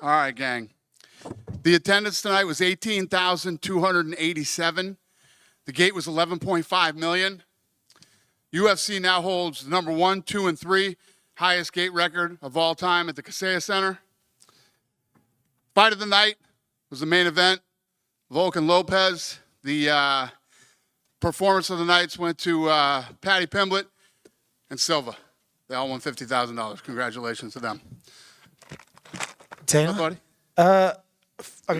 All right, gang. The attendance tonight was 18,287. The gate was 11.5 million. UFC now holds the number 1, 2, and 3 highest gate record of all time at the Kaseya Center. Fight of the night was the main event. Volk and Lopez. The performance of the nights went to Paddy Pimblett and Silva. They all won $50,000. Congratulations to them. Taylor? Buddy?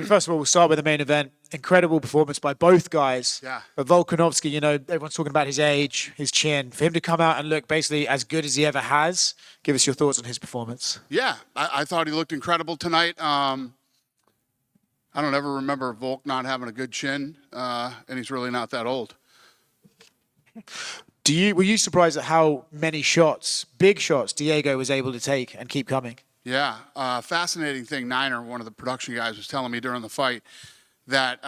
First of all, we'll start with the main event. Incredible performance by both guys. Yeah. But Volkanovski, everyone's talking about his age, his chin. For him to come out and look basically as good as he ever has, give us your thoughts on his performance. Yeah, I thought he looked incredible tonight. I don't ever remember Volk not having a good chin, and he's really not that old. Were you surprised at how many shots, big shots, Diego was able to take and keep coming? Yeah, fascinating thing. Niner, one of the production guys, was telling me during the fight that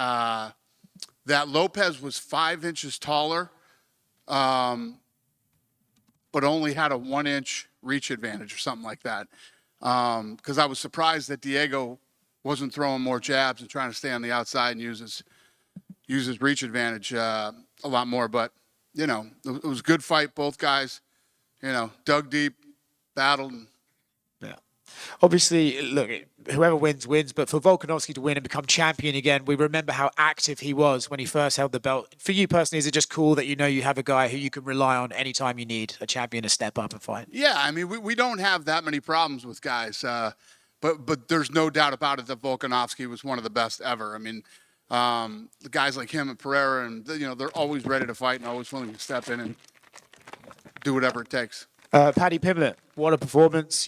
that Lopez was 5 inches taller, but only had a 1-inch reach advantage or something like that. Because I was surprised that Diego wasn't throwing more jabs and trying to stay on the outside and use his reach advantage a lot more. But it was a good fight. Both guys, dug deep, battled. Yeah. Obviously, look, whoever wins, wins. But for Volkanovski to win and become champion again, we remember how active he was when he first held the belt. For you personally, is it just cool that you have a guy who you can rely on anytime you need a champion to step up and fight? Yeah, I mean, we don't have that many problems with guys. But there's no doubt about it that Volkanovski was one of the best ever. I mean, the guys like him and Pereira, and they're always ready to fight and always willing to step in and do whatever it takes. Paddy Pimblett, what a performance!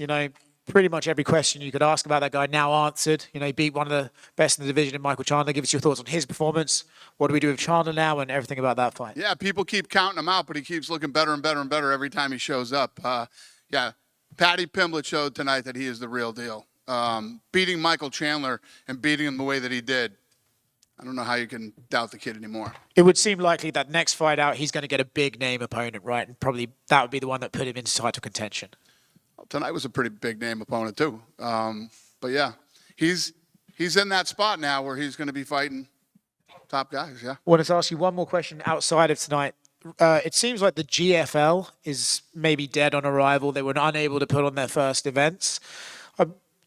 Pretty much every question you could ask about that guy now answered. He beat one of the best in the division in Michael Chandler. Give us your thoughts on his performance. What do we do with Chandler now and everything about that fight? Yeah, people keep counting him out, but he keeps looking better and better and better every time he shows up. Yeah, Paddy Pimblett showed tonight that he is the real deal. Beating Michael Chandler and beating him the way that he did, I don't know how you can doubt the kid anymore. It would seem likely that next fight out, he's going to get a big name opponent, right? And probably that would be the one that put him into title contention. Well, tonight was a pretty big name opponent too. But yeah, he's in that spot now where he's going to be fighting top guys. Yeah. I wanted to ask you one more question outside of tonight. It seems like the GFL is maybe dead on arrival. They were unable to put on their first events. I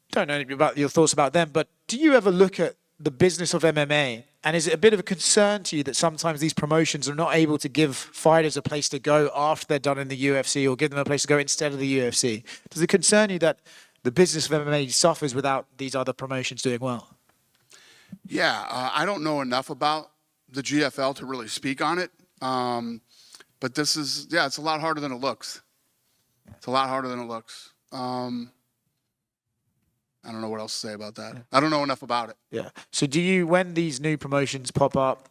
don't know about your thoughts about them, but do you ever look at the business of MMA, and is it a bit of a concern to you that sometimes these promotions are not able to give fighters a place to go after they're done in the UFC, or give them a place to go instead of the UFC? Does it concern you that the business of MMA suffers without these other promotions doing well? Yeah, I don't know enough about the GFL to really speak on it, but it's a lot harder than it looks. It's a lot harder than it looks. I don't know what else to say about that. I don't know enough about it. Yeah. So when these new promotions pop up,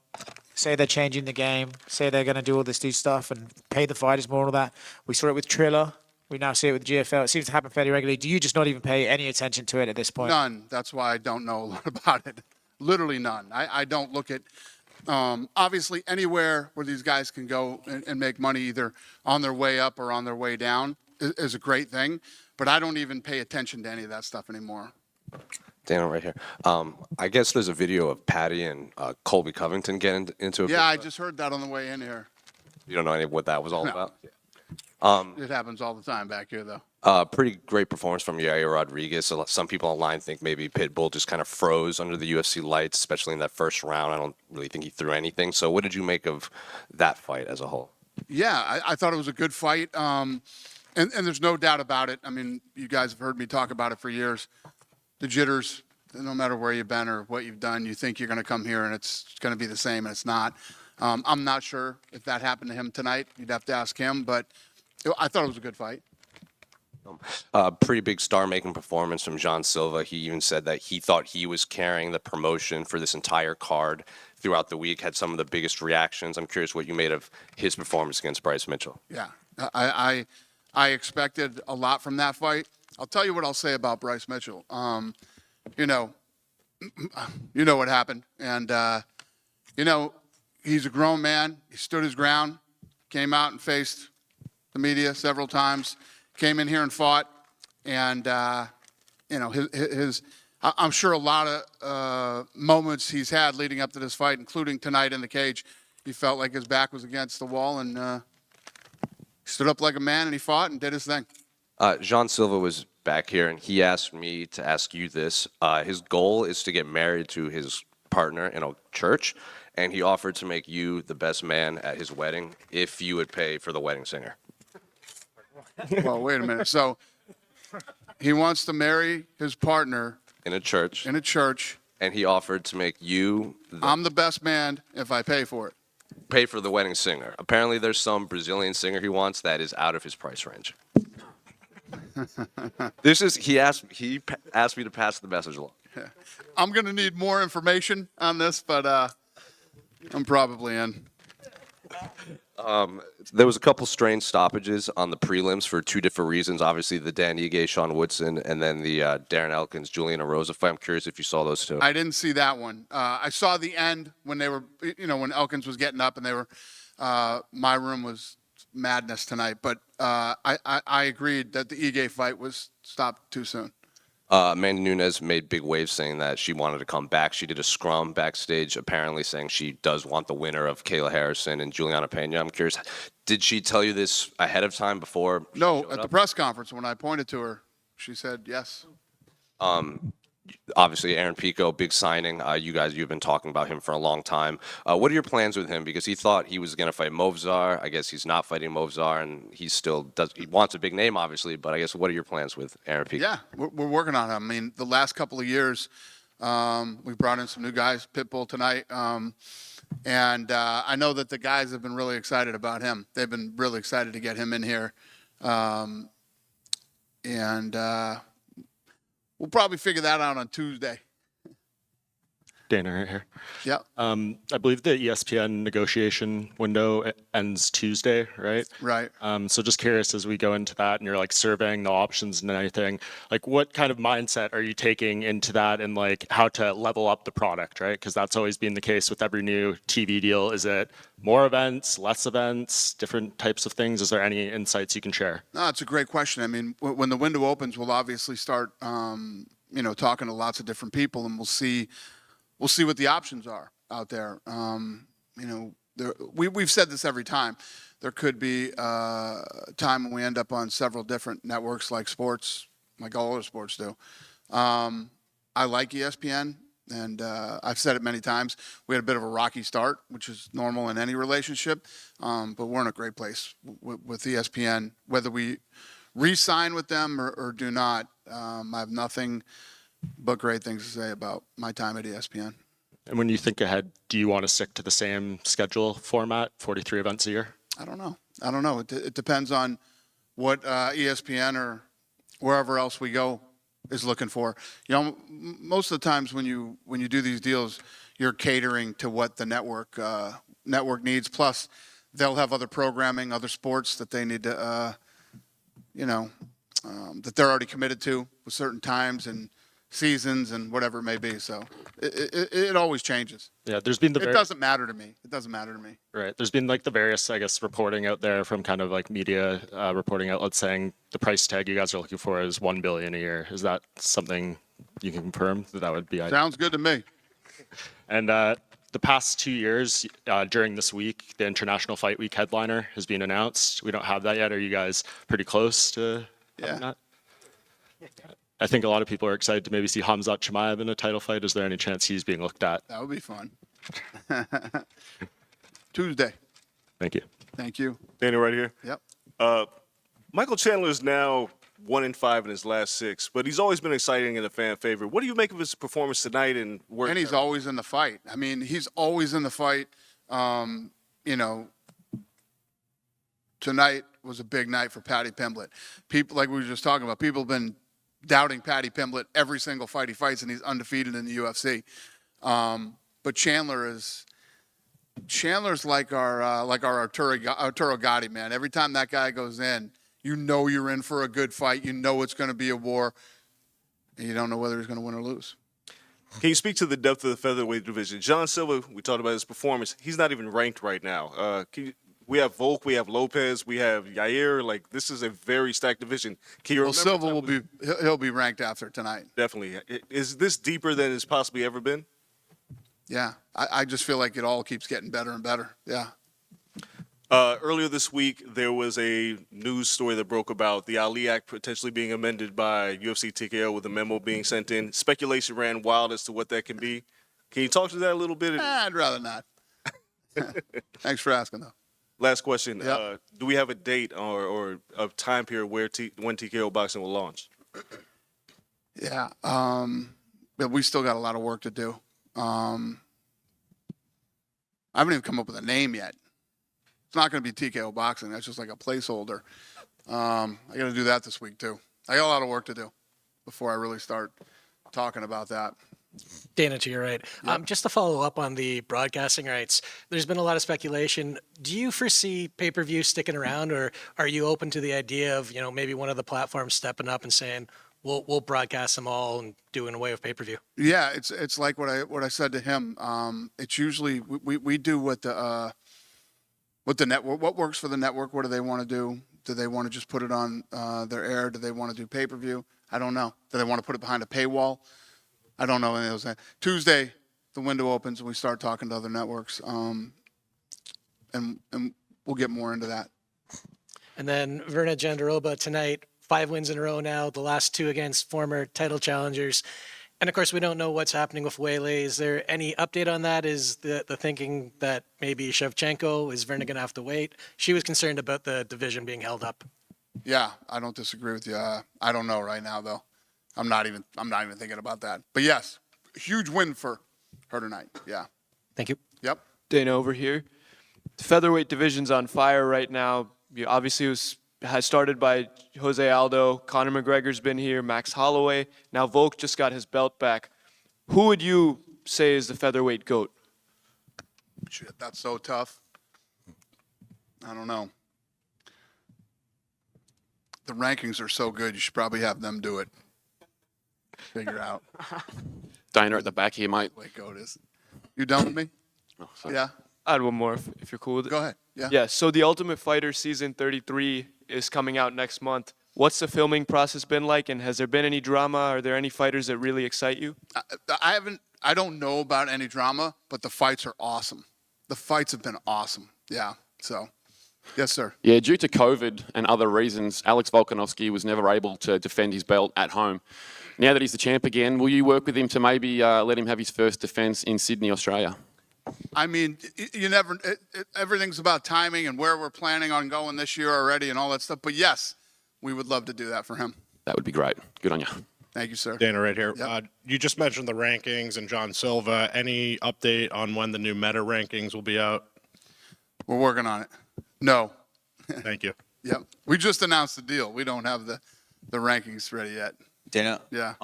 say they're changing the game, say they're going to do all this new stuff and pay the fighters more and all that. We saw it with Triller. We now see it with GFL. It seems to happen fairly regularly. Do you just not even pay any attention to it at this point? None. That's why I don't know a lot about it. Literally none. I don't look at, obviously anywhere where these guys can go and make money either on their way up or on their way down is a great thing. But I don't even pay attention to any of that stuff anymore. Daniel, right here. I guess there's a video of Patty and Colby Covington getting into a Yeah, I just heard that on the way in here. You don't know any of what that was all about? It happens all the time back here, though. Pretty great performance from Yair Rodriguez. So some people online think maybe Pitbull just kind of froze under the UFC lights, especially in that first round. I don't really think he threw anything. So what did you make of that fight as a whole? Yeah, I thought it was a good fight. And there's no doubt about it. I mean, you guys have heard me talk about it for years. The jitters, no matter where you've been or what you've done, you think you're going to come here and it's going to be the same, and it's not. I'm not sure if that happened to him tonight. You'd have to ask him, but I thought it was a good fight. Pretty big star-making performance from John Silva. He even said that he thought he was carrying the promotion for this entire card throughout the week, had some of the biggest reactions. I'm curious what you made of his performance against Bryce Mitchell. Yeah, I expected a lot from that fight. I'll tell you what I'll say about Bryce Mitchell. You know what happened. And, he's a grown man. He stood his ground, came out and faced the media several times, came in here and fought. And, I'm sure a lot of moments he's had leading up to this fight, including tonight in the cage, he felt like his back was against the wall and he stood up like a man and he fought and did his thing. Jean Silva was back here, and he asked me to ask you this. His goal is to get married to his partner in a church, and he offered to make you the best man at his wedding if you would pay for the wedding singer. Well, wait a minute. So he wants to marry his partner In a church, in a church. and he offered to make you I'm the best man if I pay for it. pay for the wedding singer. Apparently, there's some Brazilian singer he wants that is out of his price range. He asked me to pass the message along. I'm going to need more information on this, but I'm probably in. There was a couple strange stoppages on the prelims for two different reasons. Obviously, the Dan Ige, Sean Woodson, and then the Darren Elkins, Julian Rosa fight. I'm curious if you saw those two. I didn't see that one. I saw the end when they were, when Elkins was getting up and they were, my room was madness tonight. But I agreed that the Ige fight was stopped too soon. Amanda Nunes made big waves saying that she wanted to come back. She did a scrum backstage, apparently saying she does want the winner of Kayla Harrison and Juliana Pena. I'm curious, did she tell you this ahead of time before? No, at the press conference when I pointed to her, she said yes. Obviously, Aaron Pico, big signing. You've been talking about him for a long time. What are your plans with him? Because he thought he was going to fight Movzar. I guess he's not fighting Movzar, and he still does. He wants a big name, obviously. But I guess what are your plans with Aaron Pico? Yeah, we're working on him. I mean, the last couple of years, we brought in some new guys, Pitbull tonight. And I know that the guys have been really excited about him. They've been really excited to get him in here. We'll probably figure that out on Tuesday. Dana right here. Yeah. I believe the ESPN negotiation window ends Tuesday, right? Right. So just curious as we go into that and you're like surveying the options and everything, like what kind of mindset are you taking into that and like how to level up the product, right? Because that's always been the case with every new TV deal. Is it more events, less events, different types of things? Is there any insights you can share? No, it's a great question. I mean, when the window opens, we'll obviously start, talking to lots of different people, and we'll see what the options are out there. We've said this every time. There could be a time when we end up on several different networks like sports, like all other sports do. I like ESPN, and I've said it many times. We had a bit of a rocky start, which is normal in any relationship, but we're in a great place with ESPN. Whether we re-sign with them or do not, I have nothing but great things to say about my time at ESPN. And when you think ahead, do you want to stick to the same schedule format, 43 events a year? I don't know. It depends on what ESPN or wherever else we go is looking for. Most of the times when you do these deals, you're catering to what the network needs. Plus, they'll have other programming, other sports that they need to, that they're already committed to with certain times and seasons and whatever it may be. So it always changes. Yeah, there's been It doesn't matter to me. Right. There's been like the various, I guess, reporting out there from kind of like media reporting outlets saying the price tag you guys are looking for is $1 billion a year. Is that something you can confirm that would be? Sounds good to me. And the past 2 years, during this week, the International Fight Week headliner has been announced. We don't have that yet. Are you guys pretty close to having that? I think a lot of people are excited to maybe see Khamzat Chimaev in a title fight. Is there any chance he's being looked at? That would be fun. Tuesday. Thank you. Thank you. Danny right here. Yep. Michael Chandler is now 1-5 in his last 6, but he's always been exciting and a fan favorite. What do you make of his performance tonight and work? And he's always in the fight. I mean, he's always in the fight. Tonight was a big night for Paddy Pimblett. People, like we were just talking about, people have been doubting Paddy Pimblett every single fight he fights, and he's undefeated in the UFC. But Chandler's like our Arturo Gatti, man. Every time that guy goes in, you're in for a good fight. You know it's going to be a war, and you don't know whether he's going to win or lose. Can you speak to the depth of the featherweight division? John Silva, we talked about his performance. He's not even ranked right now. we have Volk, we have Lopez, we have Yair. Like, this is a very stacked division. Can you Well, remember? Silva will be he'll be ranked after tonight. Definitely. Is this deeper than it's possibly ever been? Yeah, I just feel like it all keeps getting better and better. Yeah. Earlier this week, there was a news story that broke about the Ali Act potentially being amended by UFC TKO with a memo being sent in. Speculation ran wild as to what that can be. Can you talk to that a little bit? I'd rather not. Thanks for asking, though. Last question. Yep. Do we have a date or a time period when TKO boxing will launch? Yeah. But we still got a lot of work to do. I haven't even come up with a name yet. It's not going to be TKO Boxing. That's just like a placeholder. I got to do that this week, too. I got a lot of work to do before I really start talking about that. Dana, to your right. Just to follow up on the broadcasting rights, there's been a lot of speculation. Do you foresee pay-per-view sticking around, or are you open to the idea of, maybe one of the platforms stepping up and saying, we'll broadcast them all and doing away with pay-per-view? Yeah, it's like what I said to him. It's usually we do what the network, what works for the network. What do they want to do? Do they want to just put it on their air? Do they want to do pay-per-view? I don't know. Do they want to put it behind a paywall? I don't know any of those things. Tuesday, the window opens and we start talking to other networks, and we'll get more into that. And then Verna Jandaroba tonight, 5 wins in a row now, the last 2 against former title challengers. And of course, we don't know what's happening with Weili. Is there any update on that? Is the thinking that maybe Shevchenko, is Verna going to have to wait? She was concerned about the division being held up. Yeah, I don't disagree with you. I don't know right now though. I'm not even thinking about that. But yes, huge win for her tonight. Yeah. Thank you. Yep. Dana over here. The featherweight division's on fire right now. Obviously, has started by Jose Aldo. Conor McGregor's been here. Max Holloway. Now Volk just got his belt back. Who would you say is the featherweight GOAT? Shit, that's so tough. I don't know. The rankings are so good, you should probably have them do it. Figure out Dana at the back here, mate. what GOAT is. You done with me? Oh, sorry. Yeah. I had one more if you're cool with it. Go ahead. Yeah. Yeah, so The Ultimate Fighter Season 33 is coming out next month. What's the filming process been like, and has there been any drama? Are there any fighters that really excite you? I don't know about any drama, but the fights are awesome. The fights have been awesome. Yeah. So, yes, sir. Yeah, due to COVID and other reasons, Alex Volkanovski was never able to defend his belt at home. Now that he's the champ again, will you work with him to maybe let him have his first defense in Sydney, Australia? I mean, you never. Everything's about timing and where we're planning on going this year already and all that stuff. But yes, we would love to do that for him. That would be great. Good on you. Thank you, sir. Dana, right here. Yep. You just mentioned the rankings and John Silva. Any update on when the new meta rankings will be out? We're working on it. No. Thank you. Yep. We just announced the deal. We don't have the rankings ready yet. Dana, Yeah.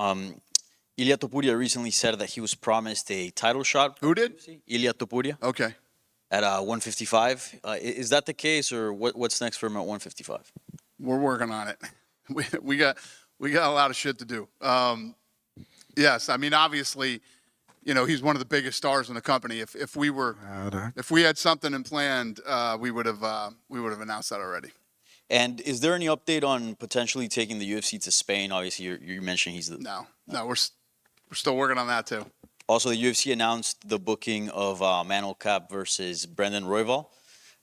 Ilia Topuria recently said that he was promised a title shot. Who did? Ilia Topuria Okay. at 155. Is that the case, or what's next for him at 155? We're working on it. We got a lot of shit to do. Yes, I mean obviously, he's one of the biggest stars in the company. If we had something in planned, we would have announced that already. And is there any update on potentially taking the UFC to Spain? Obviously, you mentioned he's the. No, we're still working on that too. Also, the UFC announced the booking of Manuel Cap versus Brendan Royval.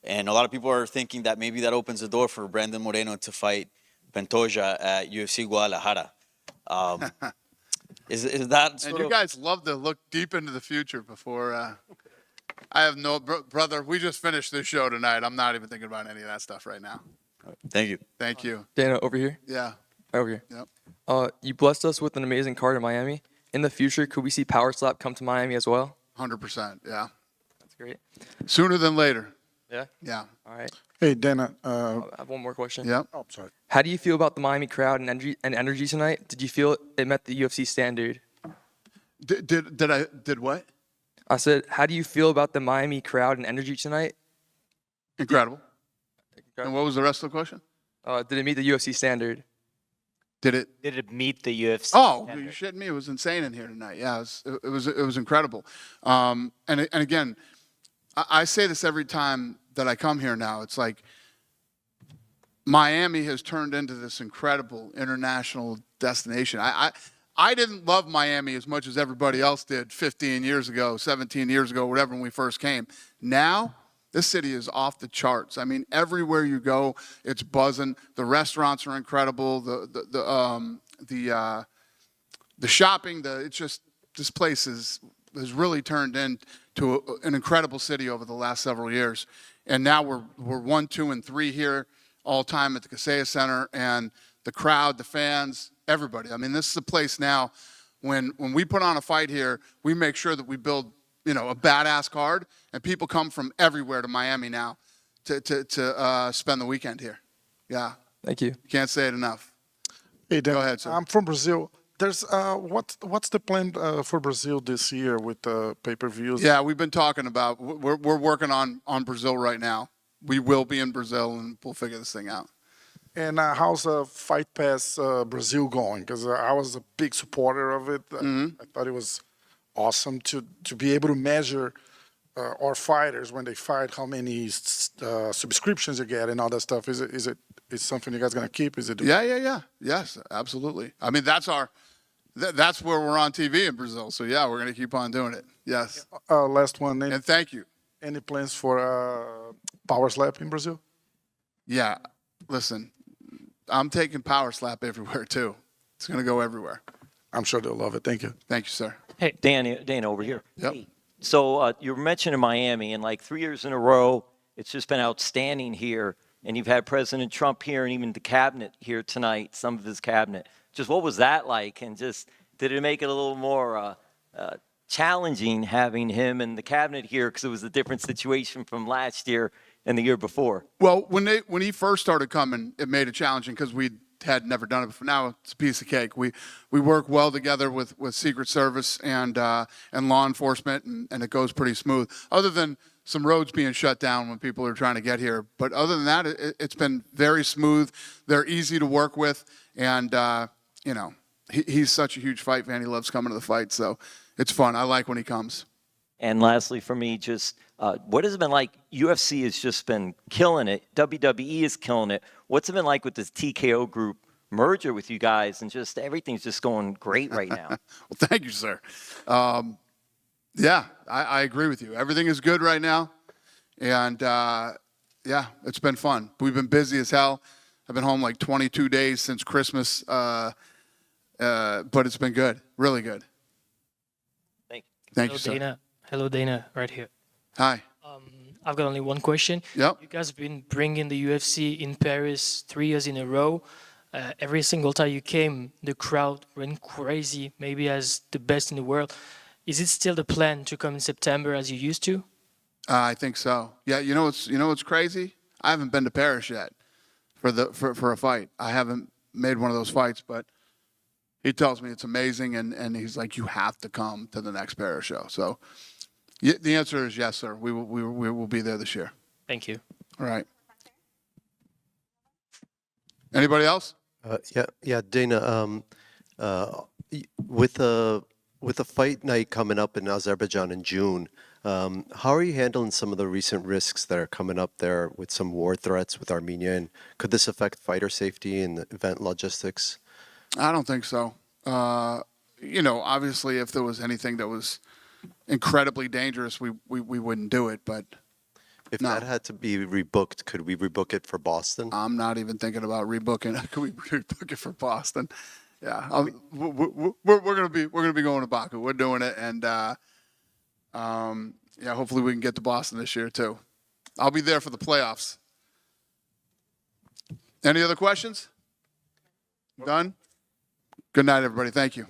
And a lot of people are thinking that maybe that opens the door for Brandon Moreno to fight Pantoja at UFC Guadalajara. Is that And you guys love to look deep into the future before. I have no brother. We just finished this show tonight. I'm not even thinking about any of that stuff right now. Thank you. Thank you. Dana, over here. Yeah. Right over here. Yep. You blessed us with an amazing card in Miami. In the future, could we see Power Slap come to Miami as well? 100%. Yeah. That's great. Sooner than later. Yeah? Yeah. All right. Hey, Dana. I have one more question. Yep. Oh, sorry. How do you feel about the Miami crowd and energy tonight? Did you feel it met the UFC standard? Did what? I said, how do you feel about the Miami crowd and energy tonight? Incredible. And what was the rest of the question? Did it meet the UFC standard? Did it meet the UFC? Oh, standard? you shitting me? It was insane in here tonight. Yeah, it was incredible. And again, I say this every time that I come here now. It's like Miami has turned into this incredible international destination. I didn't love Miami as much as everybody else did 15 years ago, 17 years ago, whatever, when we first came. Now, this city is off the charts. I mean, everywhere you go, it's buzzing. The restaurants are incredible. The shopping, it's just, this place has really turned into an incredible city over the last several years. And now we're 1, 2, and 3 here all time at the Kaseya Center, and the crowd, the fans, everybody. I mean, this is a place now, when we put on a fight here, we make sure that we build, a badass card, and people come from everywhere to Miami now to spend the weekend here. Yeah. Thank you. Can't say it enough. Hey, Dan, Go ahead, sir. I'm from Brazil. There's what's the plan for Brazil this year with the pay-per-views? Yeah, we've been talking about, we're working on Brazil right now. We will be in Brazil, and we'll figure this thing out. And how's Fight Pass Brazil going? Because I was a big supporter of it. I thought it was awesome to be able to measure our fighters when they fight, how many subscriptions you get and all that stuff. Is it something you guys gonna keep? Is it? Yeah. Yes, absolutely. I mean, that's where we're on TV in Brazil. So yeah, we're gonna keep on doing it. Yes. Last one. And thank you. Any plans for Power Slap in Brazil? Yeah. Listen, I'm taking Power Slap everywhere too. It's gonna go everywhere. I'm sure they'll love it. Thank you. Thank you, sir. Hey, Dana over here. Yep. Hey, so you were mentioning Miami, and like 3 years in a row, it's just been outstanding here. And you've had President Trump here, and even the cabinet here tonight, some of his cabinet. Just what was that like? And just did it make it a little more challenging having him and the cabinet here, because it was a different situation from last year and the year before? Well, when he first started coming, it made it challenging because we had never done it before. Now it's a piece of cake. We work well together with Secret Service and law enforcement, and it goes pretty smooth. Other than some roads being shut down when people are trying to get here, but other than that, it's been very smooth. They're easy to work with, and he's such a huge fight fan. He loves coming to the fight, so it's fun. I like when he comes. And lastly, for me, just what has it been like? UFC has just been killing it. WWE is killing it. What's it been like with this TKO group merger with you guys? And just everything's just going great right now. Well, thank you, sir. Yeah, I agree with you. Everything is good right now. And, yeah, it's been fun. We've been busy as hell. I've been home like 22 days since Christmas. But it's been good, really good. Thank you. Thank you, sir. Dana. Hello, Dana, right here. Hi. I've got only one question. Yep. You guys have been bringing the UFC in Paris 3 years in a row. Every single time you came, the crowd went crazy, maybe as the best in the world. Is it still the plan to come in September as you used to? I think so. Yeah, you know what's crazy? I haven't been to Paris yet for a fight. I haven't made one of those fights, but he tells me it's amazing, and he's like, you have to come to the next Paris show. So the answer is yes, sir. We will be there this year. Thank you. All right. Anybody else? Yeah, Dana. With a fight night coming up in Azerbaijan in June, how are you handling some of the recent risks that are coming up there with some war threats with Armenia? And could this affect fighter safety and event logistics? I don't think so. Obviously, if there was anything that was incredibly dangerous, we wouldn't do it. But if that had to be rebooked, could we rebook it for Boston? I'm not even thinking about rebooking. Could we rebook it for Boston? Yeah, we're gonna be going to Baku. We're doing it, and yeah, hopefully we can get to Boston this year too. I'll be there for the playoffs. Any other questions? Done? Good night, everybody. Thank you.